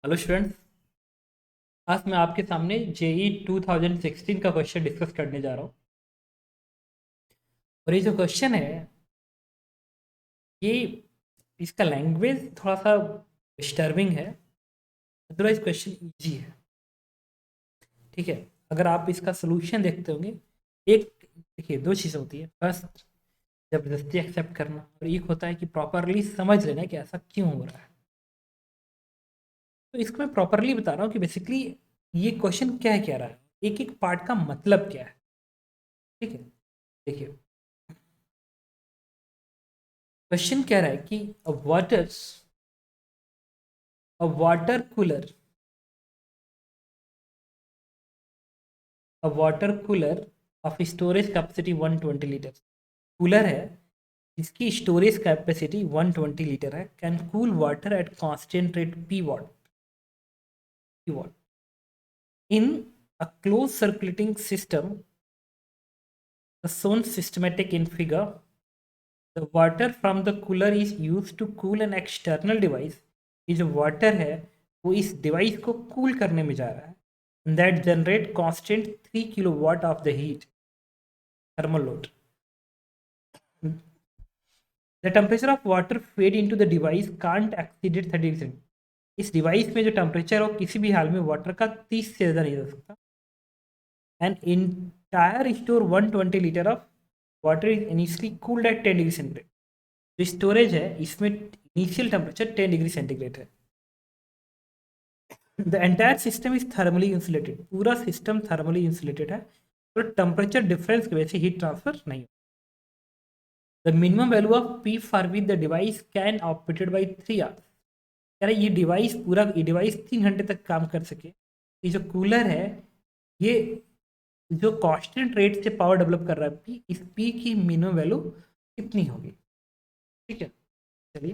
Hello students. आज मैं आपके सामने जेई 2016 का क्वेश्चन डिस्कस करने जा रहा हूँ। और ये जो क्वेश्चन है, ये इसका लैंग्वेज थोड़ा सा डिस्टर्बिंग है। अदरवाइज क्वेश्चन इजी है। ठीक है, अगर आप इसका सोल्यूशन देखते होंगे, एक देखिए दो चीज़ें होती है। फर्स्ट, जबरदस्ती एक्सेप्ट करना, और एक होता है कि प्रॉपरली समझ लेना कि ऐसा क्यों हो रहा है। तो इसको मैं प्रॉपरली बता रहा हूँ कि बेसिकली ये क्वेश्चन क्या है, कह रहा है, एक एक पार्ट का मतलब क्या है। ठीक है, देखिए क्वेश्चन कह रहा है कि अ water cooler of storage capacity 120 litre. Cooler है जिसकी स्टोरेज कैपेसिटी 120 लीटर है, can cool water at constant rate P what in a close circulating system shown systematic in figure. The water from the cooler is used to cool an external device. ये जो water है वो इस device को cool करने में जा रहा है, that generate constant 3 kilowatt of the heat thermal load. The temperature of water fade into the device can't exceed 30 degree. इस डिवाइस में जो टेम्परेचर हो किसी भी हाल में वाटर का 30 से ज़्यादा नहीं हो सकता। And entire store 120 litre of water is initially cooled at 10 degree centigrade. जो स्टोरेज है इसमें इनिशियल टेम्परेचर 10 डिग्री सेंटीग्रेड है। The entire system is thermally insulated. पूरा सिस्टम थर्मली इंसुलेटेड है, तो टेम्परेचर डिफरेंस की वजह से हीट ट्रांसफर नहीं। The minimum value of P for with the device can operated by 3 hours. कह रहे ये डिवाइस पूरा ये डिवाइस 3 घंटे तक काम कर सके। ये जो कूलर है ये जो कांस्टेंट रेट से पावर डेवलप कर रहा है पी, इस पी की मिनिमम वैल्यू कितनी होगी। ठीक है, चलिए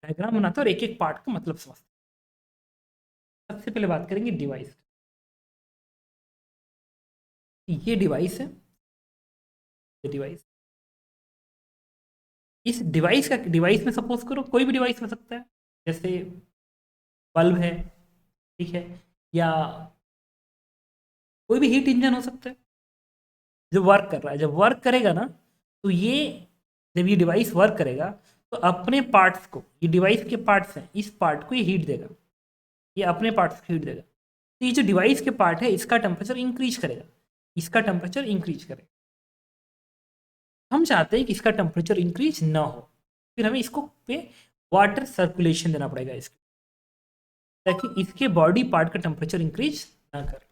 डायग्राम बनाते हैं और एक एक पार्ट का मतलब समझते हैं। सबसे पहले बात करेंगे डिवाइस। ये डिवाइस है, ये डिवाइस, इस डिवाइस में सपोज करो कोई भी डिवाइस हो सकता है, जैसे बल्ब है, ठीक है, या कोई भी हीट इंजन हो सकता है जो वर्क कर रहा है। जब वर्क करेगा ना, तो ये जब ये डिवाइस वर्क करेगा तो अपने पार्ट्स को, ये डिवाइस के पार्ट्स हैं, इस पार्ट को ये हीट देगा, ये अपने पार्ट्स को हीट देगा। तो ये जो डिवाइस के पार्ट है इसका टेम्परेचर इंक्रीज करेगा, इसका टेम्परेचर इंक्रीज करेगा। हम चाहते हैं कि इसका टेम्परेचर इंक्रीज ना हो, फिर हमें इसको पे वाटर सर्कुलेशन देना पड़ेगा इसके, ताकि इसके बॉडी पार्ट का टेम्परेचर इंक्रीज ना करे।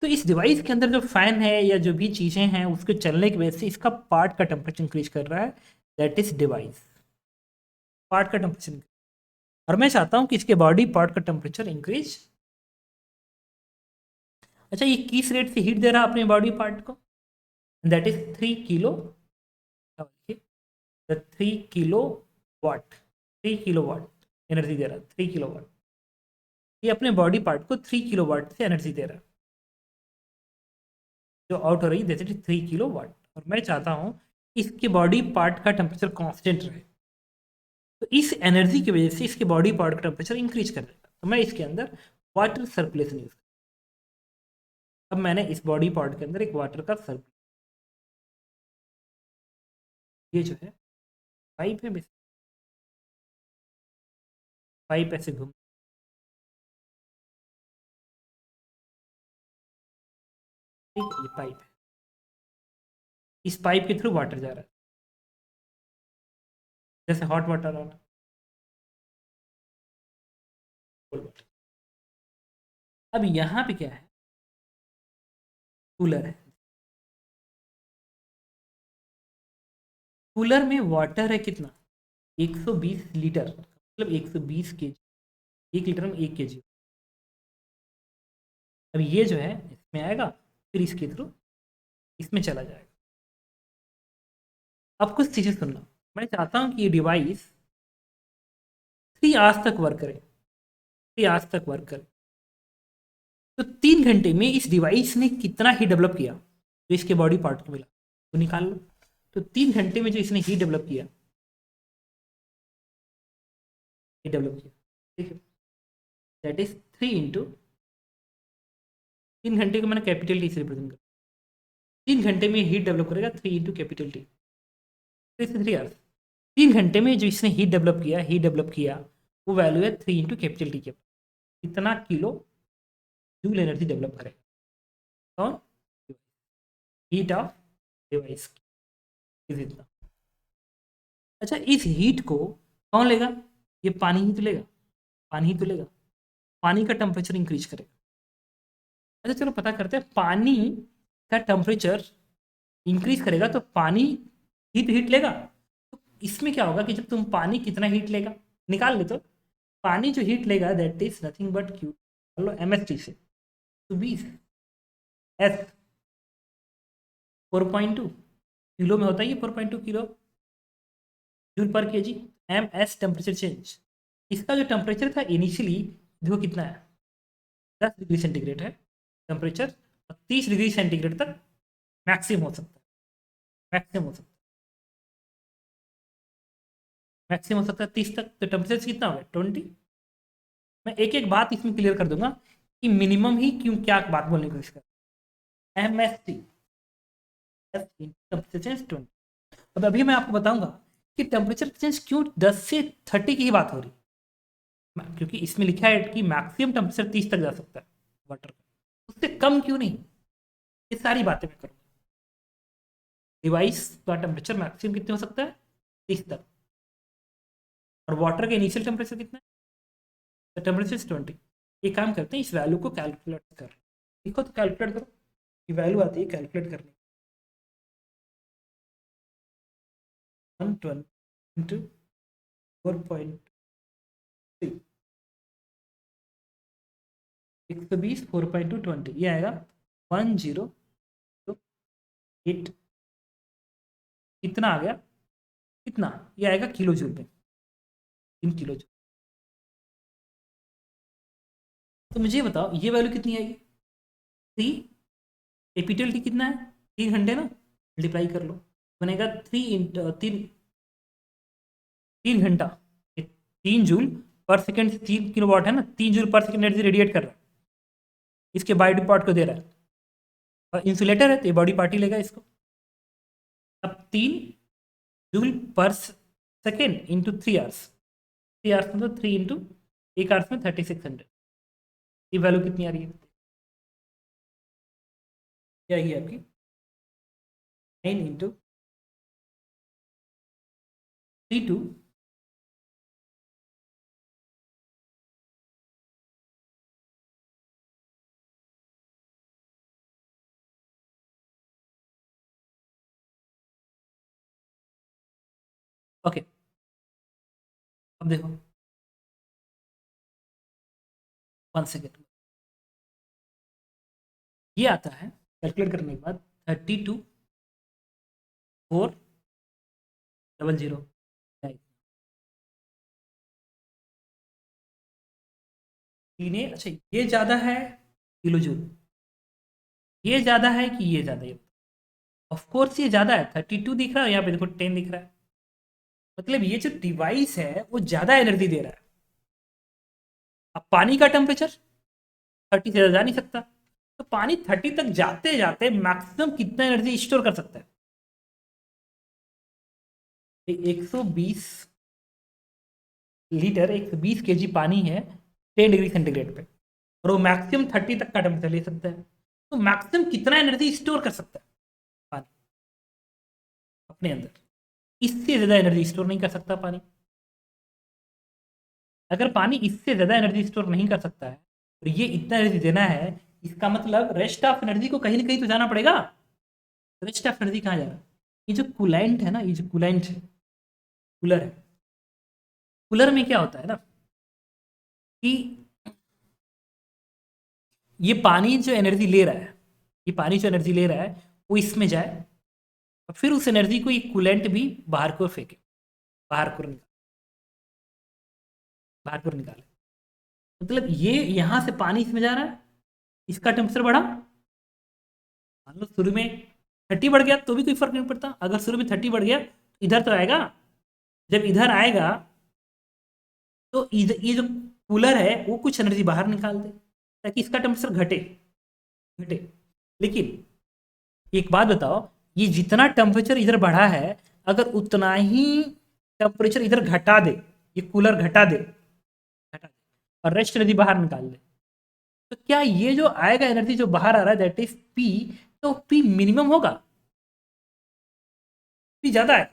तो इस डिवाइस के अंदर जो फैन है या जो भी चीज़ें हैं उसके चलने की वजह से इसका पार्ट का टेम्परेचर इंक्रीज कर रहा है, दैट इज डिवाइस पार्ट का टेम्परेचर। और मैं चाहता हूं कि इसके बॉडी पार्ट का टेम्परेचर इंक्रीज। अच्छा, ये किस रेट से हीट दे रहा है अपने बॉडी पार्ट को, that is 3 kilo, 3 kilo watt, 3 kilowatt energy दे रहा है, 3 किलोवाट। ये अपने बॉडी पार्ट को 3 किलोवाट से एनर्जी दे रहा है, जो आउट हो रही है जैसे 3 किलोवाट। और मैं चाहता हूँ इसके बॉडी पार्ट का टेम्परेचर कांस्टेंट रहे, तो इस एनर्जी की वजह से इसके बॉडी पार्ट का टेम्परेचर इंक्रीज कर देगा। तो मैं इसके अंदर वाटर सर्कुलेशन यूज, अब मैंने इस बॉडी पार्ट के अंदर एक वाटर का सर्कुलेशन, ये जो है पाइप है, पाइप ऐसे घूम, ठीक है, ये पाइप है, इस पाइप के थ्रू वाटर जा रहा है, जैसे हॉट वाटर और कोल्ड वाटर। अब यहाँ पे क्या है, कूलर है। कूलर में वाटर है कितना, 120 लीटर, मतलब 120 केजी, 1 लीटर में 1 केजी। अब ये जो है इसमें आएगा, फिर इसके थ्रू इसमें चला जाएगा। अब कुछ चीज़ें सुनना, मैं चाहता हूँ कि ये डिवाइस 3 आवर्स तक वर्क करे, 3 आवर्स तक वर्क करे। तो 3 घंटे में इस डिवाइस ने कितना ही डेवलप किया, जो इसके बॉडी पार्ट को मिला तो निकाल लो। तो 3 घंटे में जो इसने ही डेवलप किया, ये डेवलप किया, ठीक है, दैट इज 3 इंटू 3 घंटे को मैंने कैपिटल टी से रिप्रेजेंट कर, 3 घंटे में हीट डेवलप करेगा 3 इंटू कैपिटल टी, 3 आवर्स। 3 घंटे में जो इसने हीट डेवलप किया वो वैल्यू है 3 इंटू कैपिटल टी के, इतना किलो जूल एनर्जी डेवलप करेगा कौन, हीट ऑफ डिवाइस इज इतना। अच्छा, इस हीट को कौन लेगा, ये पानी ही तो लेगा, पानी ही तो लेगा, पानी का टेम्परेचर इंक्रीज करेगा। अच्छा चलो पता करते हैं, पानी का टेम्परेचर इंक्रीज करेगा तो पानी हीट लेगा, तो इसमें क्या होगा कि जब तुम पानी कितना हीट लेगा निकाल ले, तो पानी जो हीट लेगा that is nothing but Q, लो एम एस टी से, तो 20 एस 4.2 किलो में होता है ये 4.2 किलो जूल पर के जी, एम एस टेम्परेचर चेंज। इसका जो टेम्परेचर था इनिशियली, देखो कितना है, 10 डिग्री सेंटीग्रेड है टेम्परेचर, और 30 डिग्री सेंटीग्रेड तक मैक्सिमम हो सकता है, मैक्सिमम हो सकता है, मैक्सिमम हो सकता है 30 तक। तो टेम्परेचर कितना हो गया 20। मैं एक एक बात इसमें क्लियर कर दूंगा कि मिनिमम ही क्यों, क्या बात बोलने की कोशिश कर, M S T temperature change 20। अब अभी मैं आपको बताऊंगा कि टेम्परेचर चेंज क्यों 10 से 30 की ही बात हो रही, क्योंकि इसमें लिखा है कि मैक्सिमम टेम्परेचर 30 तक जा सकता है वाटर का, उससे कम क्यों नहीं, ये सारी बातें मैं करूँगा। डिवाइस का टेम्परेचर मैक्सिमम कितने हो सकता है 30 तक, और वाटर का इनिशियल टेम्परेचर कितना है, तो टेम्परेचर इज 20। एक काम करते हैं, इस वैल्यू को कैलकुलेट कर, देखो तो कैलकुलेट करो, ये वैल्यू आती है कैलकुलेट करने, 120 इंटू 4.3, 120 4.220, ये आएगा 1008, कितना आ गया, कितना, ये आएगा किलो जूल में, 3 किलो जूल। तो मुझे ये बताओ ये वैल्यू कितनी आएगी, 3, कैपिटल टी कितना है 3 घंटे ना, मल्टीप्लाई कर लो, बनेगा 3 घंटा, 3 जूल पर सेकेंड, 3 किलोवाट है ना, 3 जूल पर सेकेंड एनर्जी रेडिएट कर रहा है, इसके बॉडी पार्ट को दे रहा है, और इंसुलेटर है तो ये बॉडी पार्ट ही लेगा इसको। अब 3 जूल पर सेकेंड इंटू 3 आवर्स, 3 आवर्स मतलब 3 इंटू 1 आवर्स में 3600, ये वैल्यू कितनी आ रही है, क्या है आपकी 9 इंटू 32, ओके। अब देखो 1 सेकेंड, ये आता है कैलकुलेट करने के बाद 32,400, इन्हें अच्छा ये ज़्यादा है किलो जूल, ये ज़्यादा है कि ये ज़्यादा है, ऑफ कोर्स ये ज़्यादा है, 32 दिख रहा है, यहाँ पे देखो 10 दिख रहा है, मतलब ये जो डिवाइस है वो ज़्यादा एनर्जी दे रहा है। अब पानी का टेम्परेचर 30 से ज़्यादा जा नहीं सकता, तो पानी 30 तक जाते जाते मैक्सिमम कितना एनर्जी स्टोर कर सकता है, 120 लीटर 120 केजी पानी है 10 डिग्री सेंटीग्रेड पे, और वो मैक्सिमम 30 तक का टेम्परेचर ले सकता है, तो मैक्सिमम कितना एनर्जी स्टोर कर सकता है पानी अपने अंदर, इससे ज़्यादा एनर्जी स्टोर नहीं कर सकता पानी। अगर पानी इससे ज़्यादा एनर्जी स्टोर नहीं कर सकता है और ये इतना एनर्जी देना है, इसका मतलब रेस्ट ऑफ एनर्जी को कहीं ना कहीं तो जाना पड़ेगा, रेस्ट ऑफ एनर्जी कहाँ जा रहा है, ये जो कूलेंट है ना, ये जो कूलेंट है, कूलर है, कूलर में क्या होता है ना कि ये पानी जो एनर्जी ले रहा है, ये पानी जो एनर्जी ले रहा है वो इसमें जाए, और फिर उस एनर्जी को ये कूलेंट भी बाहर को फेंके, बाहर को निकाले, बाहर को निकाले, मतलब ये यहाँ से पानी इसमें जा रहा है, इसका टेम्परेचर बढ़ा, मान लो शुरू में 30 बढ़ गया तो भी कोई फर्क नहीं पड़ता, अगर शुरू में 30 बढ़ गया तो इधर तो आएगा, जब इधर आएगा तो इधर ये जो कूलर है वो कुछ एनर्जी बाहर निकाल दे ताकि इसका टेम्परेचर घटे घटे। लेकिन एक बात बताओ, ये जितना टेम्परेचर इधर बढ़ा है, अगर उतना ही टेम्परेचर इधर घटा दे, ये कूलर घटा दे और रेस्ट एनर्जी बाहर निकाल दे, तो क्या ये जो आएगा एनर्जी जो बाहर आ रहा है दैट इज पी, तो पी मिनिमम होगा, पी ज्यादा है।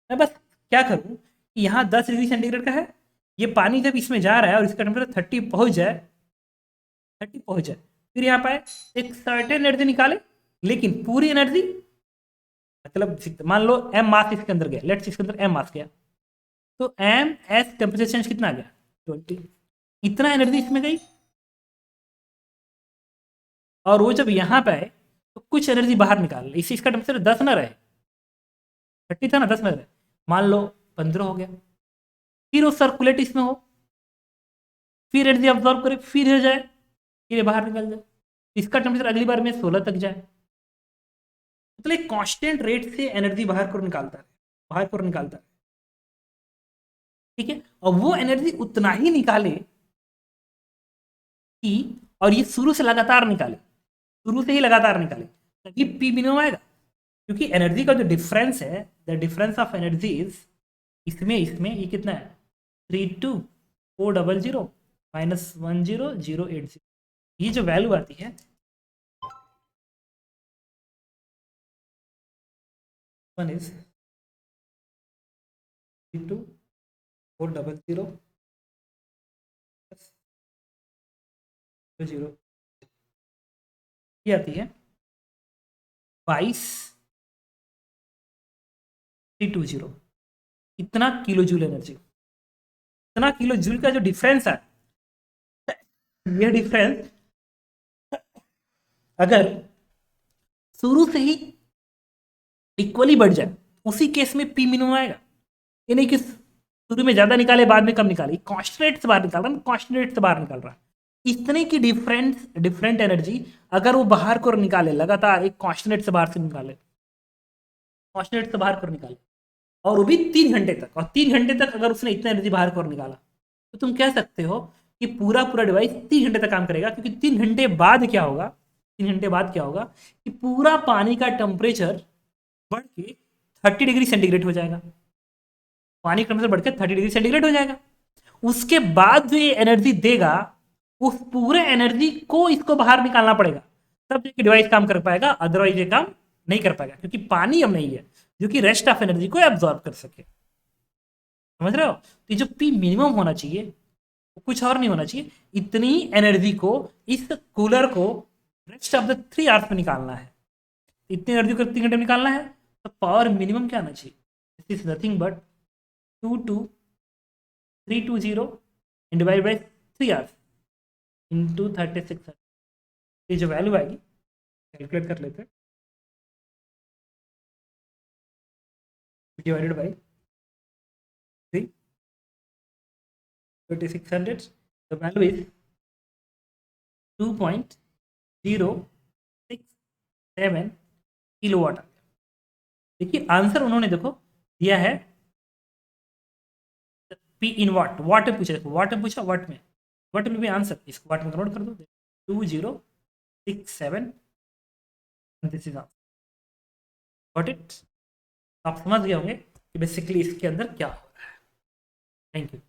मैं बस क्या करूं कि यहाँ 10 डिग्री सेंटीग्रेड का है, ये पानी जब इसमें जा रहा है और इसका टेम्परेचर 30 पहुंच जाए, 30 पहुंच जाए, फिर यहाँ पे एक सर्टेन एनर्जी निकाले, लेकिन पूरी एनर्जी मतलब मान लो एम मास इसके अंदर गया, लेट्स इसके अंदर एम मास गया, तो एम एस टेम्परेचर चेंज कितना आ गया 20, इतना एनर्जी इसमें गई। और वो जब यहाँ पे आए तो कुछ एनर्जी बाहर निकाल ले, इसी इसका टेम्परेचर 10 ना रहे, 30 था ना, 10 में रहे, मान लो 15 हो गया, फिर वो सर्कुलेट इसमें हो, फिर एनर्जी अब्सॉर्ब करे, फिर हो जाए, फिर ये बाहर निकल जाए, इसका टेम्परेचर अगली बार में 16 तक जाए। मतलब एक कांस्टेंट रेट से एनर्जी बाहर को निकालता है, बाहर को निकालता है, ठीक है। और वो एनर्जी उतना ही निकाले कि, और ये शुरू से लगातार निकाले, शुरू से ही लगातार निकाले, तभी पी मिनिमम आएगा। क्योंकि एनर्जी का जो डिफरेंस है, द डिफरेंस ऑफ एनर्जीज, इसमें इसमें ये कितना है 32,400 माइनस 10,080, ये जो वैल्यू आती है वन इज 32,400 जीरो, ये आती है 22,320, इतना किलो जूल एनर्जी, इतना किलो जूल का जो डिफरेंस है, ये डिफरेंस अगर शुरू से ही इक्वली बढ़ जाए, उसी केस में पी मिनिमम आएगा। ये नहीं कि शुरू में ज्यादा निकाले बाद में कम निकाले, कांस्टेंट से बाहर निकाल रहा है, कांस्टेंट से बाहर निकाल रहा है, इतने की डिफरेंट एनर्जी अगर वो बाहर को निकाले लगातार, एक कांस्टेंट से बाहर से निकाले, कांस्टेंट से बाहर को निकाले, और वो भी 3 घंटे तक, और 3 घंटे तक अगर उसने इतना एनर्जी बाहर को निकाला, तो तुम कह सकते हो कि पूरा पूरा डिवाइस 3 घंटे तक काम करेगा। क्योंकि 3 घंटे बाद क्या होगा, 3 घंटे बाद क्या होगा कि पूरा पानी का टेम्परेचर बढ़ के 30 डिग्री सेंटीग्रेड हो जाएगा, पानी का टेम्परेचर बढ़ के 30 डिग्री सेंटीग्रेड हो जाएगा। उसके बाद जो ये एनर्जी देगा, उस पूरे एनर्जी को इसको बाहर निकालना पड़ेगा, तब जाके डिवाइस काम कर पाएगा, अदरवाइज ये काम नहीं कर पाएगा, क्योंकि पानी अब नहीं है जो कि रेस्ट ऑफ एनर्जी को एब्जॉर्ब कर सके। समझ रहे हो? तो ये जो पी मिनिमम होना चाहिए वो कुछ और नहीं होना चाहिए, इतनी एनर्जी को इस कूलर को रेस्ट ऑफ द 3 आवर्स में निकालना है, इतनी एनर्जी को 3 घंटे में निकालना है, तो पावर मिनिमम क्या आना चाहिए, this is nothing but 22,320 and divide by 3 hours into 36, ये जो वैल्यू आएगी कैलकुलेट कर लेते हैं, divided by 3600, the value is 2.067 kilowatt. देखिए आंसर उन्होंने देखो दिया है पी इन वाट, वाट में पूछा, देखो वाट में पूछा, वाट में भी आंसर, इसको वाट में कन्वर्ट कर दो 2067, this is answer. Got it? आप समझ गए होंगे कि बेसिकली इसके अंदर क्या हो रहा है। Thank you.